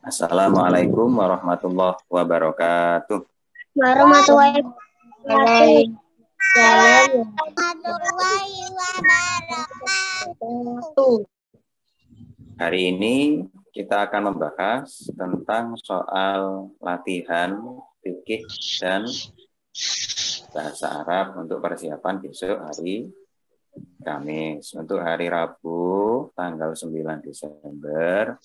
Assalamualaikum warahmatullahi wabarakatuh. Warahmatullahi wabarakatuh. Hari ini kita akan membahas tentang soal latihan fikih dan bahasa Arab untuk persiapan besok hari Kamis. Untuk hari Rabu tanggal 9 Desember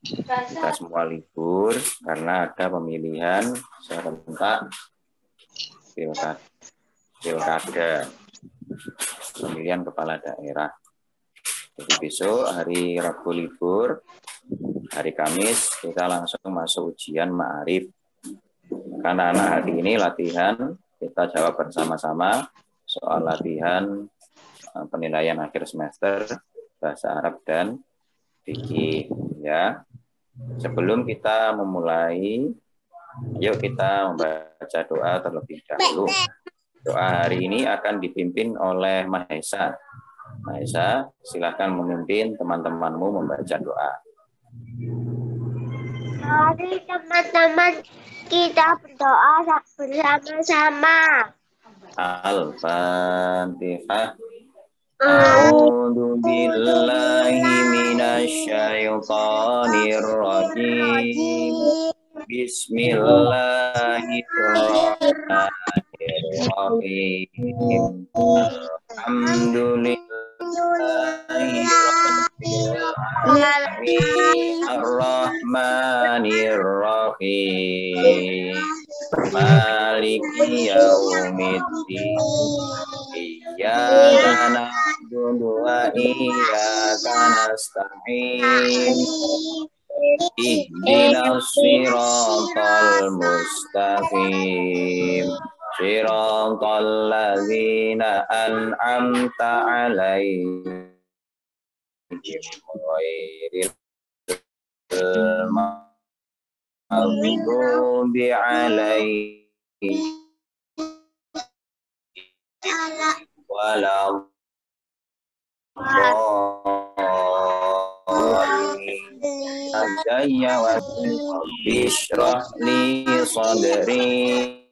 kita semua libur karena ada pemilihan serentak pilkada pemilihan kepala daerah. Jadi besok hari Rabu libur, hari Kamis kita langsung masuk ujian ma'arif. Karena anak hari ini latihan, kita jawab bersama-sama soal latihan penilaian akhir semester bahasa Arab dan fikih ya. Sebelum kita memulai, yuk kita membaca doa terlebih dahulu. Doa hari ini akan dipimpin oleh Mahesa. Mahesa, silakan memimpin teman-temanmu membaca doa. Mari teman-teman kita berdoa bersama-sama. Al-Fatihah. A'udzu billahi minasyaitonir rajim. Bismillahirrahmanirrahim. Alhamdulillahi rabbil alamin. Ar-Rahmanir-Rahim. Maliki yaumiddin. Iyyaka na'budu wa iyyaka nasta'in. Ihdinas siratal mustaqim. Siratal ladzina an'amta 'alaihim ghairil maghdubi 'alaihim wala Ajaya wa bishrah li sadri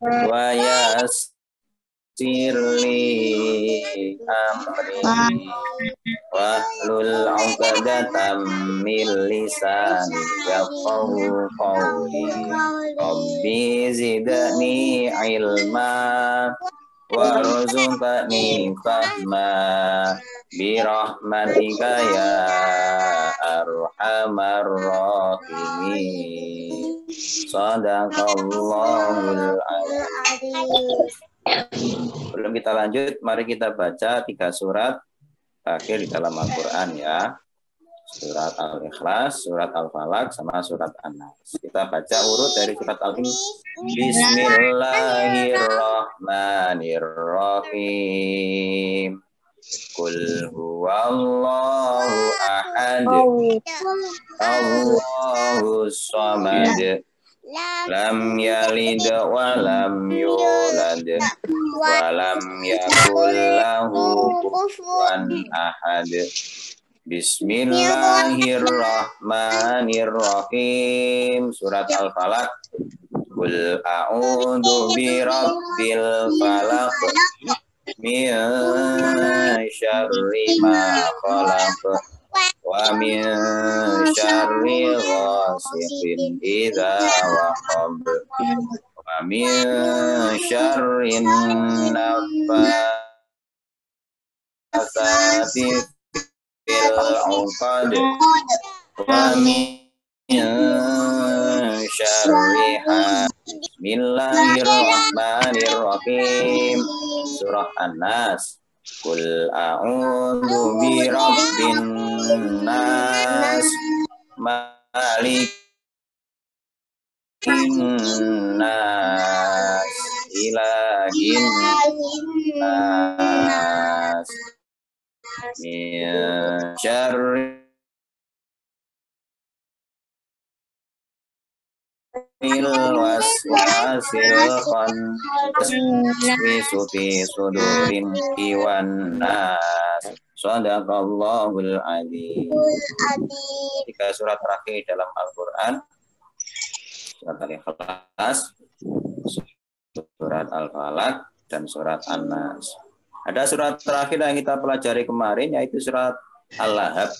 wa yassir li amri wahlul 'uqdatam min lisani yafqahu qawli rabbi zidni ilma warzuqni fahma birahmatika ya arhamar rahimin. Shadaqallahul azim. Sebelum kita lanjut, mari kita baca 3 surat akhir di dalam Al-Quran ya. Surat Al-Ikhlas, surat Al-Falaq, sama surat An-Nas. Kita baca urut dari surat Al-Ikhlas. Bismillahirrahmanirrahim. Qul huwallahu ahad. Allahus samad. Lam yalid wa lam yulad wa lam yakul lahu kufuwan ahad. Bismillahirrahmanirrahim. Surat Al-Falaq. Qul a'udzu birabbil falaq min syarri ma khalaq wa min syarri ghasiqin idza waqab wa min syarri nafatsati fil 'uqad wa min syarri Bismillahirrahmanirrahim. Surah An-Nas. Qul a'udzu birabbin nas malikin nas ilahin nas min syarri waswasil khannas fi sudurin iwan nas. Shadaqallahul adzim. Tiga surat terakhir dalam Al-Quran, surat Al-Ikhlas, surat Al-Falaq, dan surat An-Nas. Ada surat terakhir yang kita pelajari kemarin, yaitu surat Al-Lahab.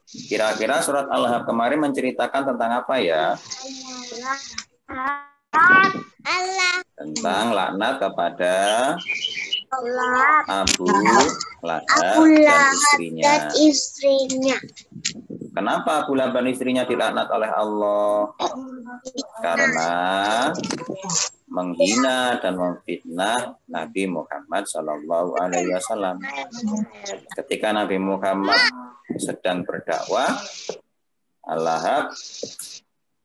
Kira-kira surat Al-Lahab kemarin menceritakan tentang apa ya? Tentang laknat kepada Abu Lahab dan istrinya. Kenapa Abu Lahab dan istrinya dilaknat oleh Allah? Karena menghina dan memfitnah Nabi Muhammad Sallallahu Alaihi Wasallam. Ketika Nabi Muhammad sedang berdakwah,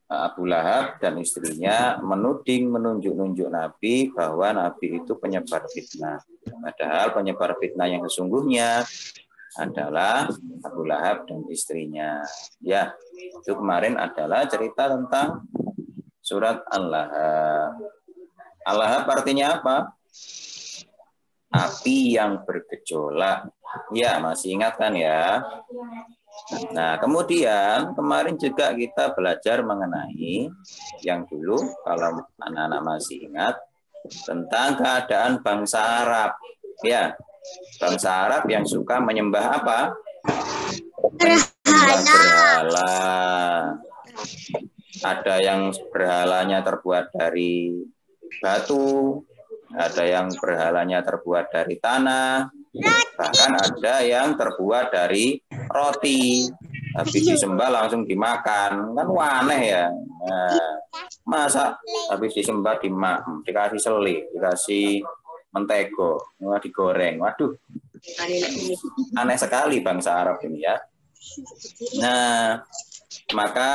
Abu Lahab dan istrinya menunjuk-nunjuk Nabi bahwa Nabi itu penyebar fitnah. Padahal penyebar fitnah yang sesungguhnya adalah Abu Lahab dan istrinya. Ya, itu kemarin adalah cerita tentang surat Al-Lahab. Al-Lahab artinya apa? Api yang bergejolak. Ya, masih ingat kan ya? Nah, kemudian kemarin juga kita belajar mengenai yang dulu, kalau anak-anak masih ingat, tentang keadaan bangsa Arab. Ya, bangsa Arab yang suka menyembah apa? Berhala. Ada yang berhalanya terbuat dari batu, ada yang berhalanya terbuat dari tanah, bahkan ada yang terbuat dari roti. Habis disembah langsung dimakan, kan aneh ya. Nah, masa habis disembah dikasih seli, dikasih mentego, digoreng. Waduh, aneh sekali bangsa Arab ini ya. Nah, maka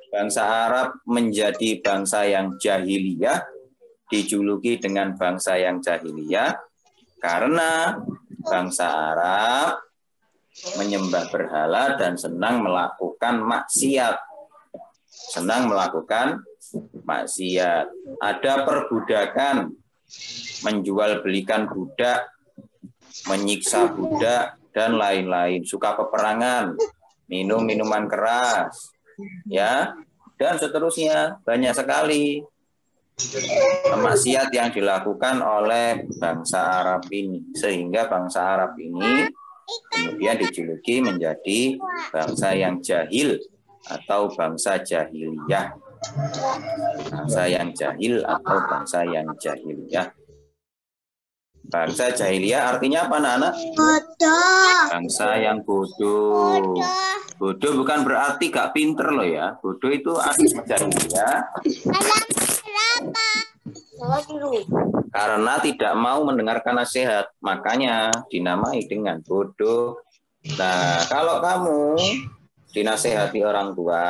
bangsa Arab menjadi bangsa yang jahiliyah, dijuluki dengan bangsa yang jahiliyah karena bangsa Arab menyembah berhala dan senang melakukan maksiat. Ada perbudakan, menjual belikan budak, menyiksa budak, dan lain-lain. Suka peperangan, minum minuman keras, ya, dan seterusnya. Banyak sekali maksiat yang dilakukan oleh bangsa Arab ini, sehingga bangsa Arab ini kemudian dijuluki menjadi bangsa yang jahil atau bangsa jahiliyah. Bangsa yang jahil atau bangsa yang jahiliyah. Bangsa jahiliyah artinya apa, anak-anak? Bodoh. Bangsa yang bodoh. Bodoh bukan berarti gak pinter loh ya. Bodoh itu asli jahiliyah. Karena tidak mau mendengarkan nasihat, makanya dinamai dengan bodoh. Nah, kalau kamu dinasehati orang tua,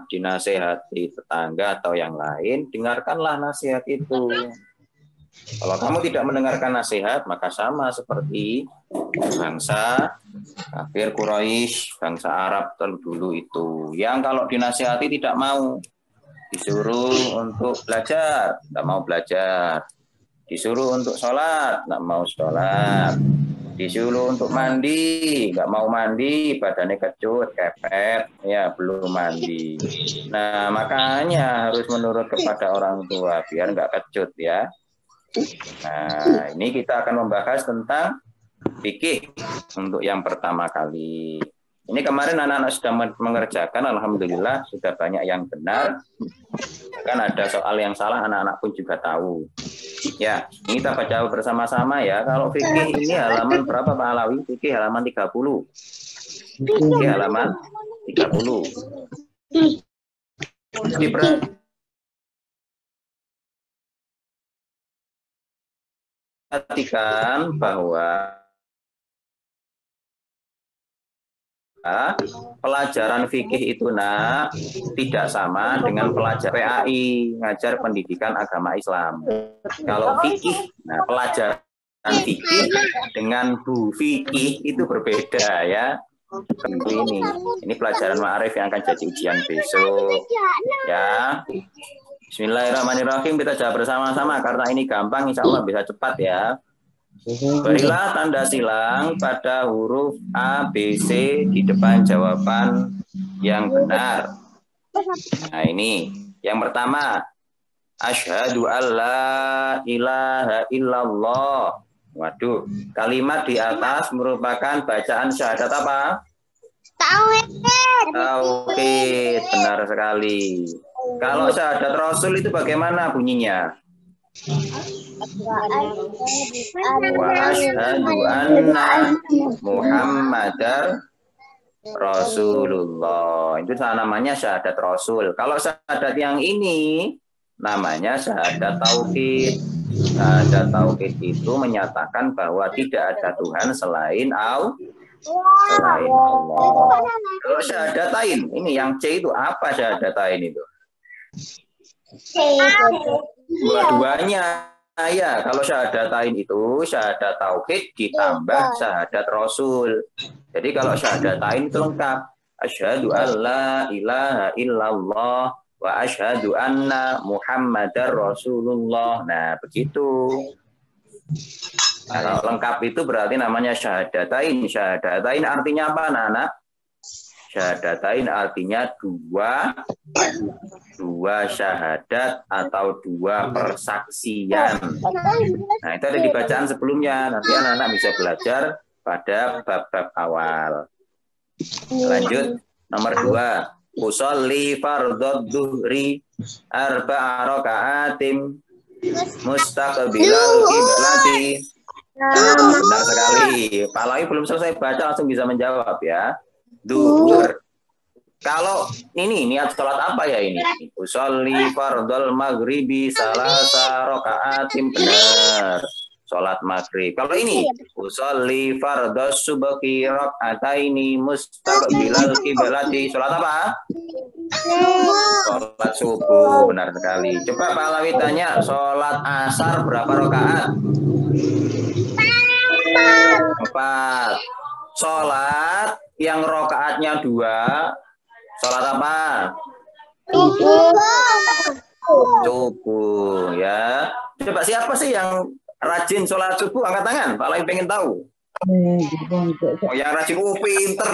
dinasehati tetangga atau yang lain, dengarkanlah nasihat itu. Kalau kamu tidak mendengarkan nasihat, maka sama seperti bangsa kafir Quraisy, bangsa Arab terdahulu itu, yang kalau dinasehati tidak mau. Disuruh untuk belajar, tidak mau belajar. Disuruh untuk sholat, tidak mau sholat. Disuruh untuk mandi, nggak mau mandi, badannya kecut, kepet, ya belum mandi. Nah, makanya harus menurut kepada orang tua, biar nggak kecut ya. Nah, ini kita akan membahas tentang fikih untuk yang pertama kali. Ini kemarin anak-anak sudah mengerjakan, alhamdulillah sudah banyak yang benar. Kan ada soal yang salah, anak-anak pun juga tahu. Ya, ini kita baca bersama-sama ya. Kalau fikih ini halaman berapa Pak Alawi? Fikih halaman 30. Fikih halaman 30. Perhatikan bahwa pelajaran fikih itu tidak sama dengan pelajar PAI, ngajar pendidikan agama Islam. Kalau fikih, pelajaran fikih dengan bu fikih itu berbeda ya. Tentu ini pelajaran ma'arif yang akan jadi ujian besok ya. Bismillahirrahmanirrahim, kita jawab bersama-sama karena ini gampang, insya Allah bisa cepat ya. Berilah tanda silang pada huruf A, B, C di depan jawaban yang benar. Nah ini, yang pertama, asyhadu alla ilaha illallah. Waduh, kalimat di atas merupakan bacaan syahadat apa? Tauhid. Tauhid, benar sekali. Kalau syahadat Rasul itu bagaimana bunyinya? Wa asyhadu anna Muhammadar Rasulullah. Itu namanya syahadat Rasul. Kalau syahadat yang ini namanya syahadat tauhid. Syahadat tauhid itu menyatakan bahwa tidak ada Tuhan selain Allah. Kalau syahadatain, ini yang C itu apa syahadatain itu? Dua-duanya. Ya, kalau syahadatain itu syahadat tauhid ditambah syahadat Rasul. Jadi kalau syahadatain itu lengkap. Asyhadu alla ilaha illallah wa asyhadu anna Muhammadar Rasulullah. Nah, begitu. Kalau lengkap itu berarti namanya syahadatain. Syahadatain artinya apa, anak-anak? Syahadatain artinya dua syahadat atau dua persaksian. Nah, itu ada di bacaan sebelumnya. Nanti anak-anak bisa belajar pada bab-bab awal. Lanjut, nomor 2. Usolli fardhod duhri arba'a raka'atim mustaqbilal qiblati. Benar sekali. Pak Alawi belum selesai baca langsung bisa menjawab ya. Duhur. Kalau ini niat sholat apa ya ini? Usolli fardhol maghribi salasa raka'atin, benar. Sholat maghrib. Kalau ini usolli fardhos subhi raka'ataini mustaqbilal qiblati. Sholat apa? Sholat subuh, benar sekali. Coba Pak Alawi tanya, sholat asar berapa rakaat? 4. Sholat yang rakaatnya 2, sholat apa? Subuh ya. Coba siapa sih yang rajin sholat subuh? Angkat tangan. Pak Alawi pengen tahu. Oh, yang rajin, pinter.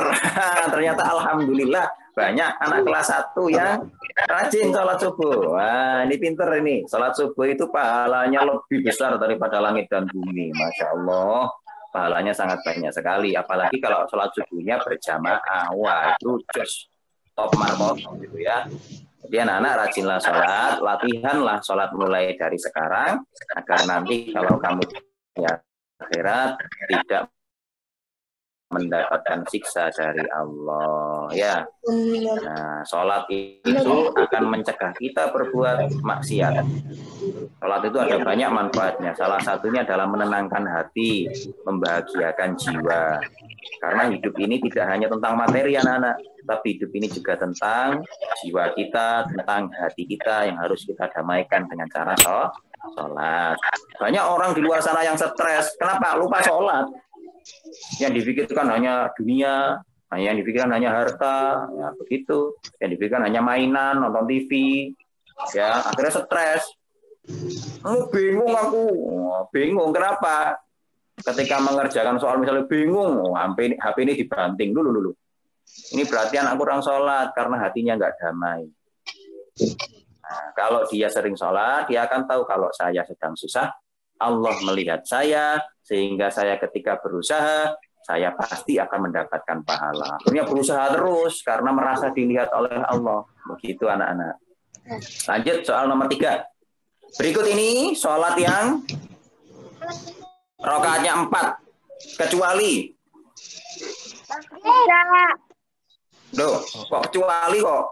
Ternyata alhamdulillah banyak anak kelas 1 yang rajin sholat subuh. Wah, ini pinter ini. Sholat subuh itu pahalanya lebih besar daripada langit dan bumi. Masya Allah. Pahalanya sangat banyak sekali. Apalagi kalau sholat subuhnya berjamaah. Wah, itu just top markot gitu ya. Jadi anak-anak rajinlah sholat, latihanlah sholat mulai dari sekarang, agar nanti kalau kamu ya akhirat tidak mendapatkan siksa dari Allah ya. Nah, sholat itu akan mencegah kita berbuat maksiat. Sholat itu ada banyak manfaatnya. Salah satunya adalah menenangkan hati, membahagiakan jiwa. Karena hidup ini tidak hanya tentang materi anak-anak, tapi hidup ini juga tentang jiwa kita, tentang hati kita yang harus kita damaikan dengan cara sholat. Banyak orang di luar sana yang stres. Kenapa? Lupa sholat. Yang dipikirkan hanya dunia, yang dipikirkan hanya harta, ya begitu. Yang dipikirkan hanya mainan, nonton TV, ya akhirnya stres. Bingung aku, bingung kenapa? Ketika mengerjakan soal misalnya bingung, HP ini dibanting dulu. Ini berarti anak kurang sholat karena hatinya nggak damai. Nah, kalau dia sering sholat, dia akan tahu kalau saya sedang susah, Allah melihat saya, sehingga saya ketika berusaha, saya pasti akan mendapatkan pahala. Akhirnya berusaha terus karena merasa dilihat oleh Allah. Begitu anak-anak. Lanjut soal nomor 3. Berikut ini sholat yang rakaatnya 4, kecuali. Loh, kok kecuali kok?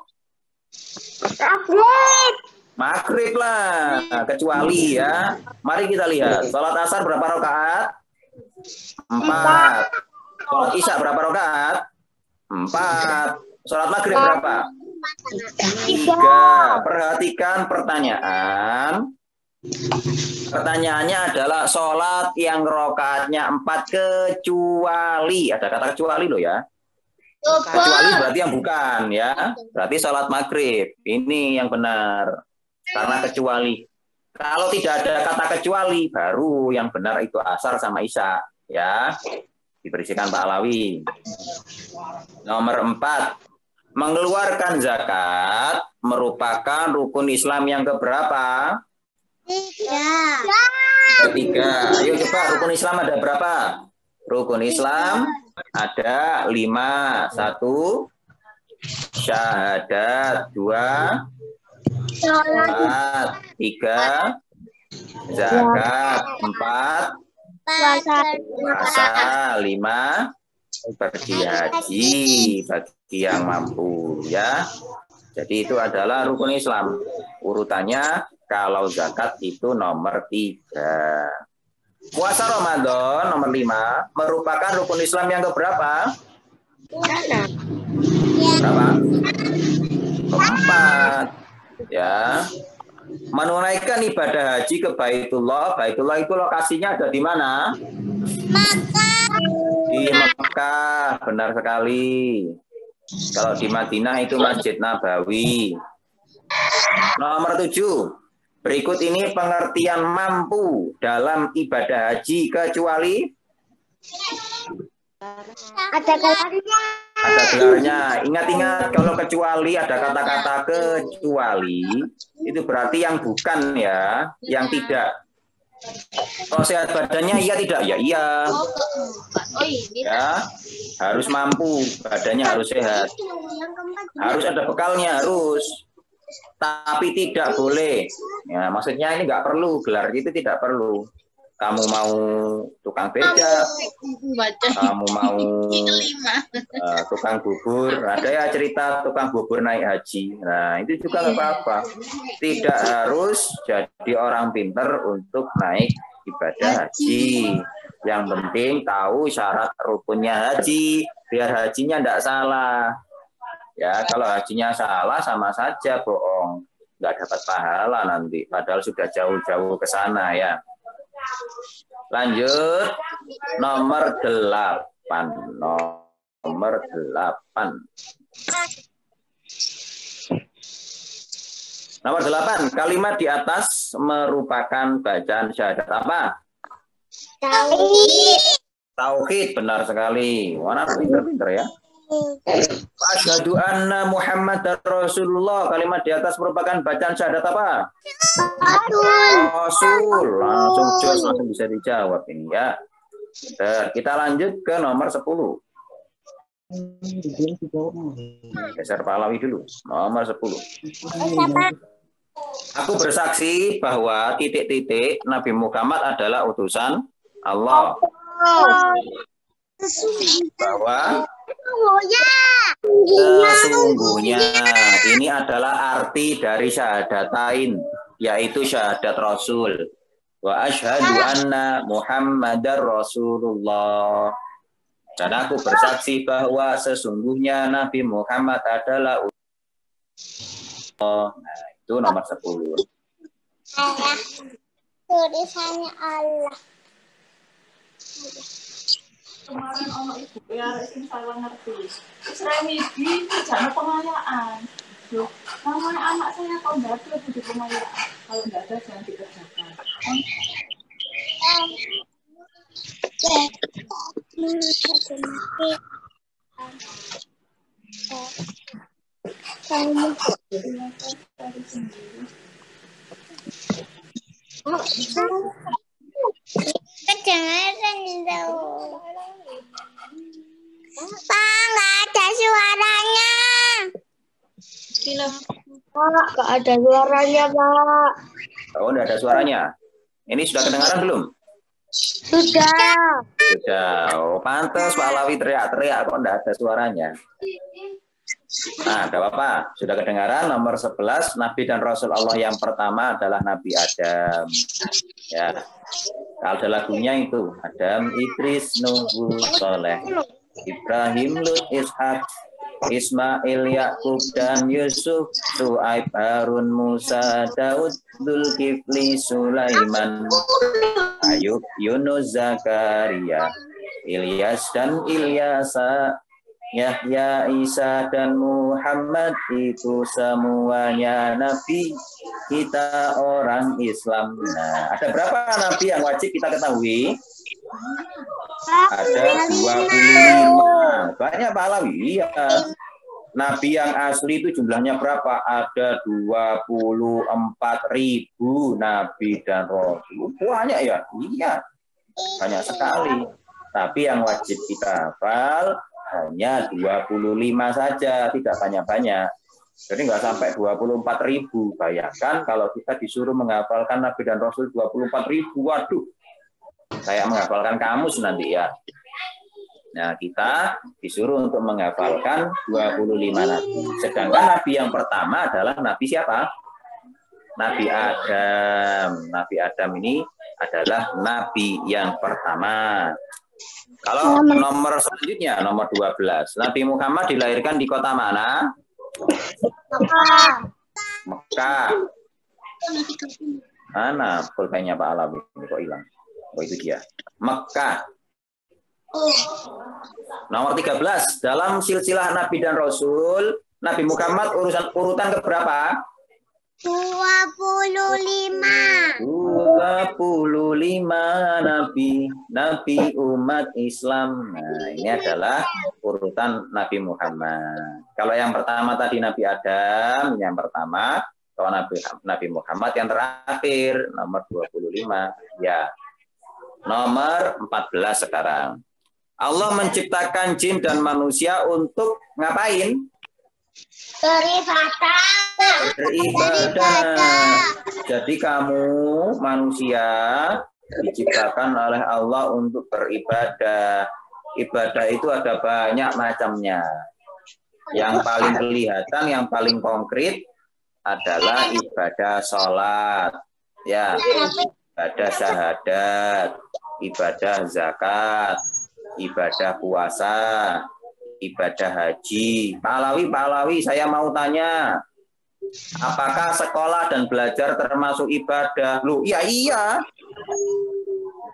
Maghrib lah, kecuali ya. Mari kita lihat. Sholat asar berapa rakaat? 4. Sholat isya berapa rakaat? 4. Sholat maghrib berapa? 3. Perhatikan pertanyaan. Pertanyaannya adalah sholat yang rakaatnya 4 kecuali. Ada kata kecuali loh ya. Kecuali berarti yang bukan ya. Berarti sholat maghrib. Ini yang benar. Karena kecuali. Kalau tidak ada kata kecuali, baru yang benar itu asar sama isya. Ya, diberisikan Pak Alawi. Nomor 4, mengeluarkan zakat merupakan rukun Islam yang keberapa? 3. Ketiga. Ayo coba, rukun Islam ada berapa? Rukun Islam ada 5. 1, syahadat. 2, sholat. 3, zakat. 4, puasa. 5, pergi haji bagi yang mampu, ya. Jadi itu adalah rukun Islam. Urutannya kalau zakat itu nomor 3. Puasa Ramadan nomor 5 merupakan rukun Islam yang keberapa? Berapa? Keempat. Ya. Menunaikan ibadah haji ke Baitullah. Baitullah itu lokasinya ada di mana? Di Mekah, benar sekali. Kalau di Madinah itu Masjid Nabawi. Nomor 7. Berikut ini pengertian mampu dalam ibadah haji kecuali Ada gelarnya. ada gelarnya. Ingat-ingat kalau kecuali ada kata-kata kecuali itu berarti yang bukan, ya, yang tidak. Kalau sehat badannya iya tidak? Ya iya. Ya, harus mampu, badannya harus sehat. Harus ada bekalnya, harus. Tapi tidak boleh. Ya, maksudnya ini nggak perlu, gelar itu tidak perlu. Kamu mau tukang beca, kamu mau tukang bubur, ada ya cerita tukang bubur naik haji. Nah, itu juga nggak apa-apa. Tidak harus jadi orang pinter untuk naik ibadah haji. Yang penting tahu syarat rukunnya haji, biar hajinya tidak salah. Ya, kalau hajinya salah sama saja bohong, nggak dapat pahala nanti. Padahal sudah jauh-jauh ke sana, ya. Lanjut, nomor 8. Nomor 8. Nomor 8, kalimat di atas merupakan bacaan syahadat apa? Tauhid. Tauhid, benar sekali. Mana pinter-pinter, ya. Asyhadu anna Muhammadar Rasulullah. Kalimat di atas merupakan bacaan syahadat apa? Rasul. Langsung jos, langsung bisa dijawab ini, ya. Kita lanjut ke nomor 10. Geser Pahlawi dulu. Nomor 10. Aku bersaksi bahwa titik-titik Nabi Muhammad adalah utusan Allah. Bahwa sesungguhnya ini adalah arti dari syahadatain, yaitu syahadat Rasul. Wa asyhadu anna Muhammadar Rasulullah. Dan aku bersaksi bahwa sesungguhnya Nabi Muhammad adalah Allah. Nah, itu nomor 10. Allah. Tulisannya Allah. Kemarin ono ibu ya sing salah ngerti. Saya mimpi kerjaan pengayaan. Loh, namanya anak saya kok enggak ada di pengayaan. Kalau enggak ada jangan dikerjakan. Kedengaran dong. Pak, nggak ada suaranya. Pak, nggak ada suaranya, Pak. Oh, tidak ada suaranya. Ini sudah kedengaran belum? Sudah. Sudah. Oh, pantas Pak Alawi teriak-teriak kok tidak ada suaranya. Nah, tidak apa-apa. Sudah kedengaran. Nomor 11, Nabi dan Rasul Allah yang pertama adalah Nabi Adam. Ya. Ada lagunya itu. Adam, Idris, Nuh, Soleh, Ibrahim, Lut, Ishak, Ismail, Yakub, dan Yusuf, Su'aib, Harun, Musa, Daud, Dzulkifli, Sulaiman, Ayub, Yunus, Zakaria, Ilyas, dan Ilyasa, Yahya, Isa, dan Muhammad itu semuanya nabi. Kita orang Islam. Nah, ada berapa nabi yang wajib kita ketahui? Ada 25. Banyak Pak Alawi. Iya. Nabi yang asli itu jumlahnya berapa? Ada 24.000 nabi dan rasul. Banyak ya? Iya. Banyak sekali. Tapi yang wajib kita hafal hanya 25 saja, tidak banyak-banyak. Jadi nggak sampai 24.000. Bayangkan kalau kita disuruh menghafalkan nabi dan rasul 24.000. Waduh. Kayak menghafalkan kamus nanti ya. Nah, kita disuruh untuk menghafalkan 25 nabi. Sedangkan nabi yang pertama adalah nabi siapa? Nabi Adam. Nabi Adam ini adalah nabi yang pertama. Kalau nomor selanjutnya, nomor 12. Nabi Muhammad dilahirkan di kota mana? Mekah. Mana pulpennya Pak Alawi? Ini kok hilang? Oh, itu dia. Mekah. Nomor 13. Dalam silsilah Nabi dan Rasul, Nabi Muhammad urutan keberapa? 25. 25 Nabi umat Islam. Nah, ini adalah urutan Nabi Muhammad. Kalau yang pertama tadi Nabi Adam, yang pertama. Kalau Nabi Muhammad yang terakhir, nomor 25. Ya. Nomor 14 sekarang. Allah menciptakan jin dan manusia untuk ngapain? Beribadah. Jadi kamu manusia diciptakan oleh Allah untuk beribadah. Ibadah itu ada banyak macamnya. Yang paling kelihatan, yang paling konkret adalah ibadah sholat. Ya, ibadah syahadat, ibadah zakat, ibadah puasa, ibadah haji. Pak Alawi, saya mau tanya, apakah sekolah dan belajar termasuk ibadah? Loh, iya.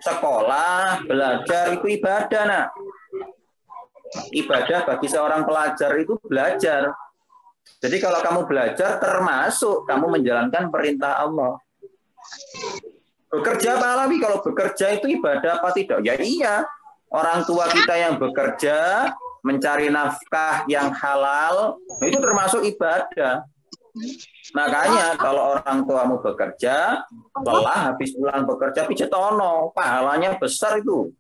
Sekolah, belajar itu ibadah, nak. Ibadah bagi seorang pelajar itu belajar. Jadi kalau kamu belajar termasuk kamu menjalankan perintah Allah. Bekerja Pak Alawi, kalau bekerja itu ibadah apa tidak? Ya iya. Orang tua kita yang bekerja, mencari nafkah yang halal, itu termasuk ibadah. Makanya kalau orang tuamu bekerja, lelah habis pulang bekerja, pijetono, pahalanya besar itu.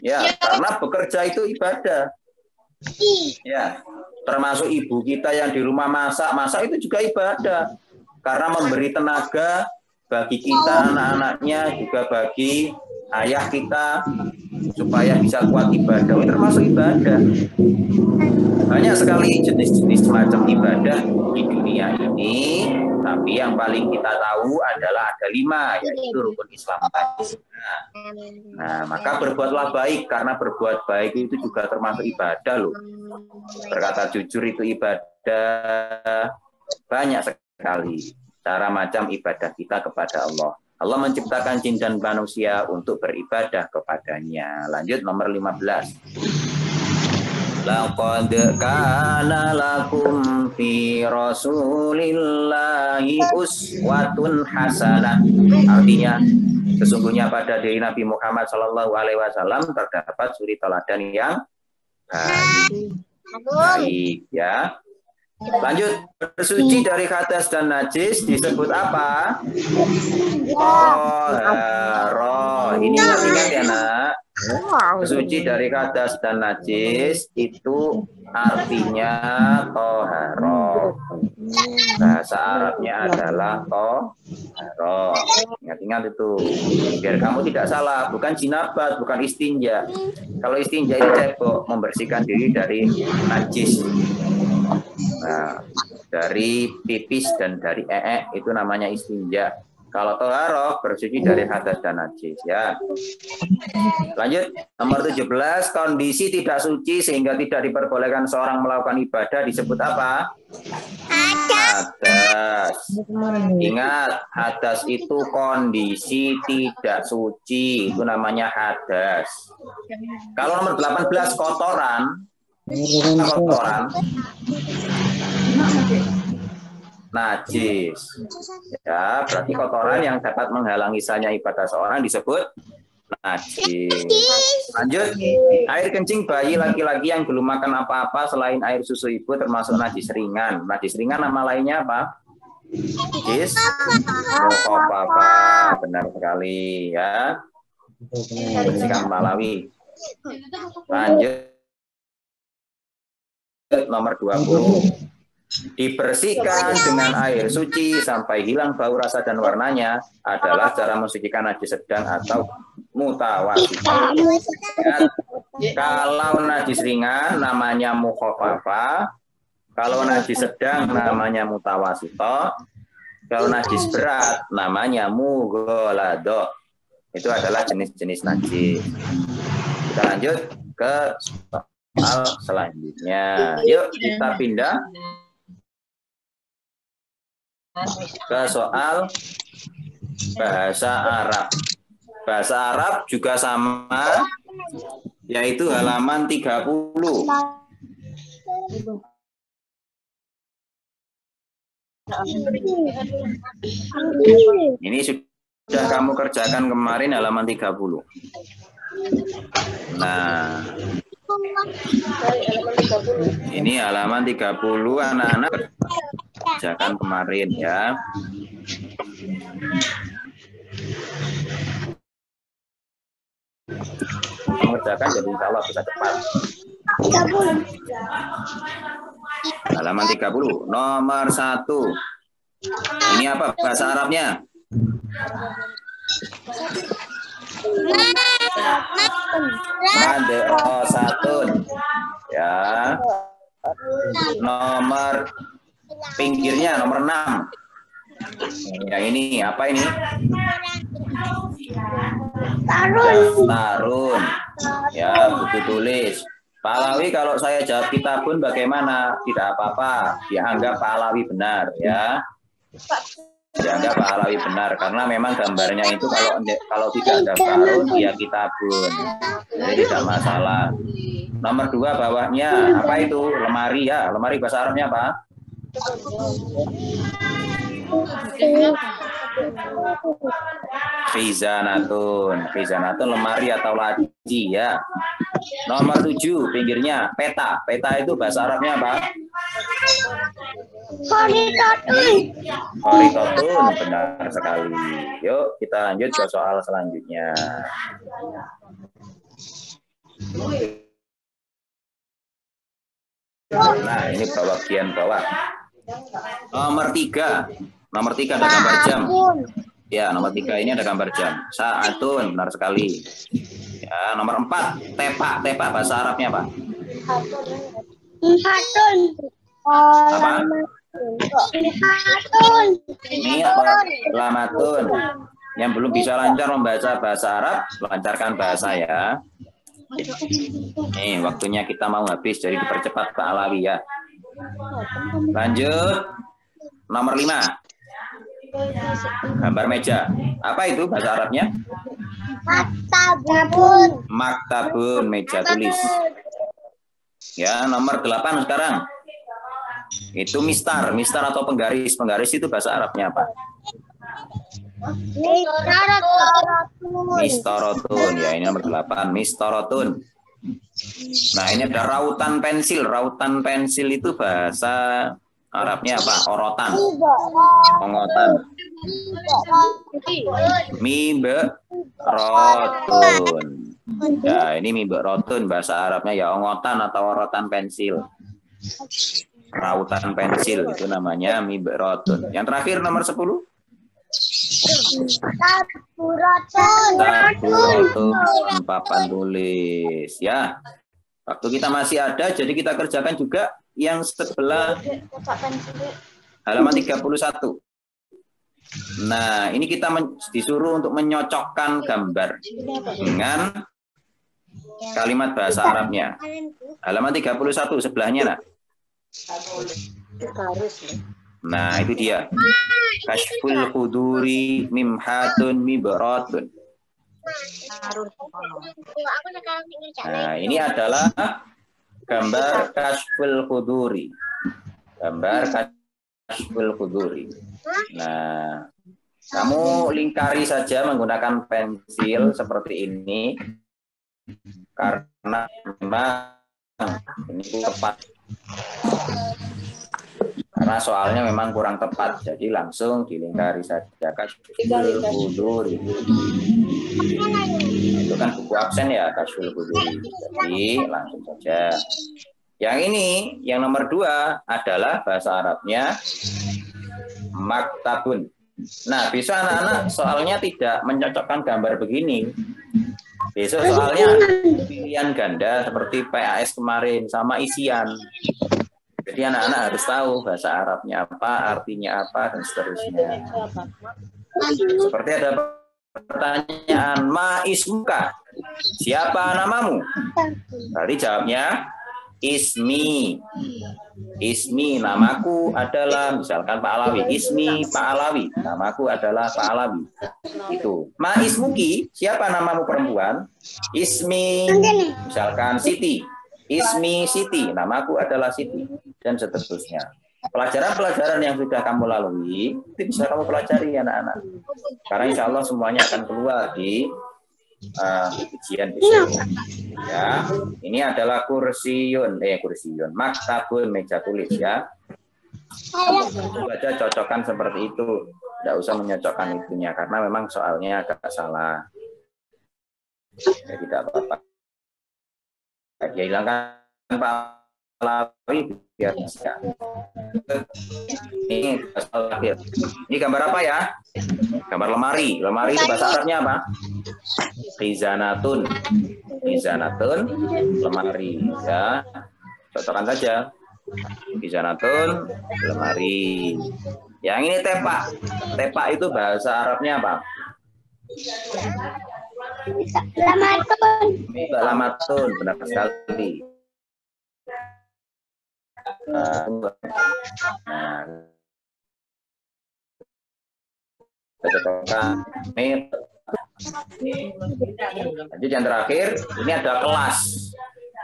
Ya, karena bekerja itu ibadah. Ya, termasuk ibu kita yang di rumah masak itu juga ibadah. Karena memberi tenaga bagi kita, anak-anaknya, juga bagi ayah kita, supaya bisa kuat ibadah, itu termasuk ibadah. Banyak sekali jenis-jenis macam ibadah di dunia ini, tapi yang paling kita tahu adalah ada 5, yaitu rukun Islam. Nah, maka berbuatlah baik, karena berbuat baik itu juga termasuk ibadah loh. Berkata jujur itu ibadah. Banyak sekali cara macam ibadah kita kepada Allah. Allah menciptakan jin dan manusia untuk beribadah kepadanya. Lanjut nomor 15. Laqad kana lakum fi Rasulillahi uswatun hasanah. Artinya sesungguhnya pada diri Nabi Muhammad SAW terdapat suri teladan yang baik, ya. Lanjut, bersuci dari hadas dan najis disebut apa? Toharo. Ini ingat ya nak. Bersuci dari hadas dan najis itu artinya toharo. Bahasa Arabnya adalah toharo. Ingat-ingat itu. Biar kamu tidak salah. Bukan jinabat, bukan istinja. Kalau istinja itu cebok, membersihkan diri dari najis. Nah, dari pipis dan dari itu namanya istinja. Kalau toharoh bersuci dari hadas dan najis, ya. Lanjut, nomor 17, kondisi tidak suci sehingga tidak diperbolehkan seorang melakukan ibadah disebut apa? Hadas. Ingat, hadas itu kondisi tidak suci, itu namanya hadas. Kalau nomor 18, kotoran, kotoran najis. Ya, berarti kotoran yang dapat menghalangi sahnya ibadah seorang disebut najis. Lanjut, air kencing bayi laki-laki yang belum makan apa-apa selain air susu ibu termasuk najis ringan. Najis ringan nama lainnya apa? Najis mukhafafah. Benar sekali ya. Bersihkan Malawi. Lanjut nomor 20. Dibersihkan dengan air suci sampai hilang bau, rasa, dan warnanya adalah cara mensucikan najis sedang atau mutawasit. Kalau najis ringan namanya mukhafafah, kalau najis sedang namanya mutawasito, kalau najis berat namanya mughalado. Itu adalah jenis-jenis najis. Kita lanjut ke soal selanjutnya. Yuk kita pindah ke soal bahasa Arab. Bahasa Arab juga sama, yaitu halaman 30. Ini sudah kamu kerjakan kemarin halaman 30. Nah, ini halaman 30 anak-anak kerjakan kemarin ya. Mengerjakan jadi insya Allah bisa cepat. Halaman 30 nomor 1. Ini apa bahasa Arabnya? Madrasatun. Ya. Nomor pinggirnya nomor 6. Ya ini apa ini? Tarun. Ya, buku tulis. Pak Alawi kalau saya jawab kitabun bagaimana? Tidak apa-apa. Dianggap Pak Alawi benar ya. Dianggap Pak Alawi benar karena memang gambarnya itu kalau tidak ada tarun ya kitabun. Jadi tidak masalah. Nomor 2 bawahnya apa itu? Lemari ya. Lemari bahasa Arabnya apa? Khizanatun. Khizanatun lemari atau laci ya. Nomor 7 pinggirnya peta. Peta itu bahasa Arabnya apa? Horitotun. Benar sekali. Yuk kita lanjut ke soal selanjutnya. Nah ini bagian bawah. Nomor 3. Nomor 3 ada gambar jam. Ya, nomor 3 ini ada gambar jam. Saatun, benar sekali. Ya, nomor 4, tepak. Tepak bahasa Arabnya apa? Apa? Ini apa? Lamatun. Yang belum bisa lancar membaca bahasa Arab, lancarkan bahasa ya. Nih, waktunya kita mau habis, jadi dipercepat Pak Alawi ya. Lanjut. Nomor 5. Gambar meja. Apa itu bahasa Arabnya? Maktabun. Maktabun, meja tulis. Ya, nomor 8 sekarang. Itu mistar. Mistar atau penggaris. Penggaris itu bahasa Arabnya apa? Mistorotun. Ya, ini nomor 8. Mistorotun. Nah, ini ada rautan pensil. Rautan pensil itu bahasa Arabnya apa? Orotan. Ongotan. Miberotun. Ya, ini miberotun. Bahasa Arabnya ya ongotan atau orotan pensil. Rautan pensil itu namanya miberotun. Yang terakhir nomor 10. Taburotun. Papan tulis. Ya. Waktu kita masih ada, jadi kita kerjakan juga yang sebelah halaman 31. Nah, ini kita disuruh untuk menyocokkan gambar dengan kalimat bahasa Arabnya. Halaman 31 sebelahnya, nak. Nah, itu dia. Kashful huduri mimhatun mibaratun. Nah, ini adalah gambar Kashful Quduri. Gambar Kashful Quduri. Nah, kamu lingkari saja menggunakan pensil seperti ini karena memang ini tepat. Karena soalnya memang kurang tepat, jadi langsung dilingkari saja Kashful Quduri. Itu kan buku absen ya, Kashful Quduri. Jadi langsung saja. Yang ini, yang nomor 2 adalah bahasa Arabnya maktabun. Nah, besok anak-anak soalnya tidak mencocokkan gambar begini. Besok soalnya pilihan ganda seperti PAS kemarin sama isian. Jadi anak-anak harus tahu bahasa Arabnya apa, artinya apa, dan seterusnya. Seperti ada pertanyaan, ma ismuka? Siapa namamu? Berarti jawabnya ismi. Ismi, namaku adalah, misalkan Pak Alawi. Ismi Pak Alawi, namaku adalah Pak Alawi. Itu. Ma ismuki? Siapa namamu perempuan? Ismi, misalkan Siti. Ismi Siti, namaku adalah Siti, dan seterusnya. Pelajaran-pelajaran yang sudah kamu lalui itu bisa kamu pelajari anak-anak. Karena insya Allah semuanya akan keluar di ujian besok. Ya, ini adalah kursiun, maktabun, meja tulis ya. Baca cocokkan seperti itu, tidak usah menyocokkan itunya karena memang soalnya agak salah. Ya, tidak apa-apa. Ya, hilangkan Pak Alawi biar bisa. Ini gambar apa ya? Gambar lemari. Lemari itu bahasa Arabnya apa? Khizanatun. Khizanatun, lemari ya. Cocokkan saja. Khizanatun, lemari. Yang ini tepak. Tepak itu bahasa Arabnya apa? Lamatun. Lamatun, benar sekali. Jadi yang terakhir ini ada kelas,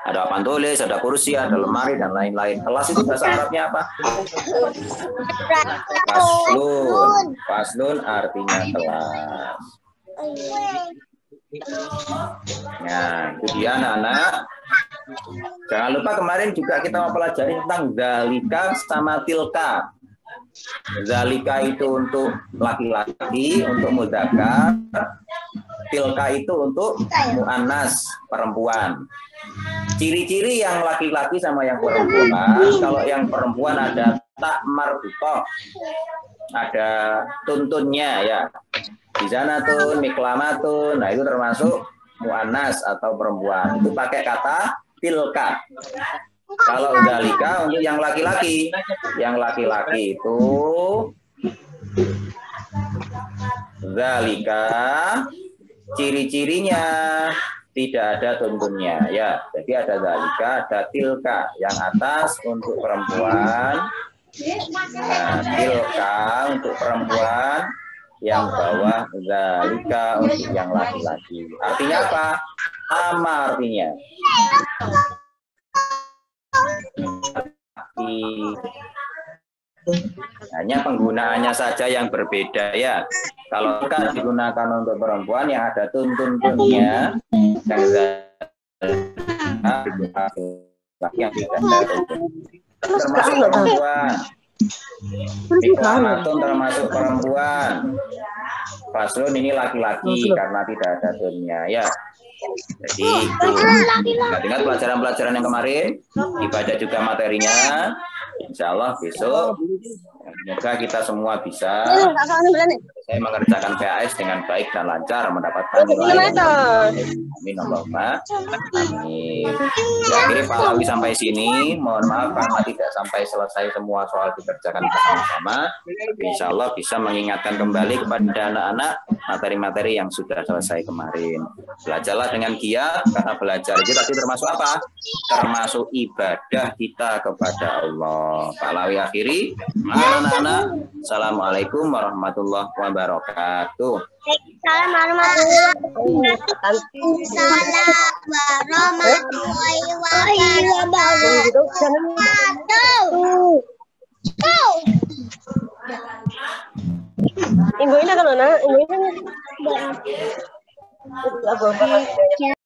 ada papan tulis, ada kursi, ada lemari dan lain-lain. Kelas itu bahasa Arabnya apa? Faslun. Faslun artinya kelas. Nah, itu dia anak-anak. Jangan lupa kemarin juga kita mau pelajari tentang zalika sama tilka. Zalika itu untuk laki-laki, untuk mudzakkar. Tilka itu untuk muannas, perempuan. Ciri-ciri yang laki-laki sama yang perempuan, kalau yang perempuan ada tak marbutoh, ada tuntunnya ya. Di sana tun, miklamatun, nah itu termasuk muannas atau perempuan. Itu pakai kata tilka. Kalau zalika untuk yang laki-laki, itu zalika, ciri-cirinya tidak ada tuntunnya ya. Jadi ada zalika, ada tilka. Yang atas untuk perempuan, nah, tilka untuk perempuan, yang bawah zalika untuk yang laki-laki. Artinya apa? Sama artinya. Hanya penggunaannya saja yang berbeda ya. Kalau kan digunakan untuk perempuan yang ada tuntun-tuntunnya, yang yang tidak ada tuntun. Termasuk perempuan. Miklamatun termasuk perempuan. Faslun ini laki-laki karena tidak ada tunnya ya. Jadi ingat pelajaran-pelajaran yang kemarin, dibaca juga materinya. Insya Allah besok semoga kita semua bisa saya mengerjakan PAS dengan baik dan lancar, mendapatkan nilai. Amin Allahumma amin. Akhirnya Pak Alawi sampai sini. Mohon maaf karena tidak sampai selesai semua soal dikerjakan bersama-sama. Insya Allah bisa mengingatkan kembali kepada anak-anak materi-materi yang sudah selesai kemarin. Belajarlah dengan giat karena belajar itu tadi termasuk apa? Termasuk ibadah kita kepada Allah. Pak Alawi akhiri. Anak-anak, assalamualaikum warahmatullahi wabarakatuh. Assalamualaikum warahmatullahi wabarakatuh. iya bagus. Gitu, jangan. Minggu ini kan, Nona? Minggu ini. Berapa? Apa?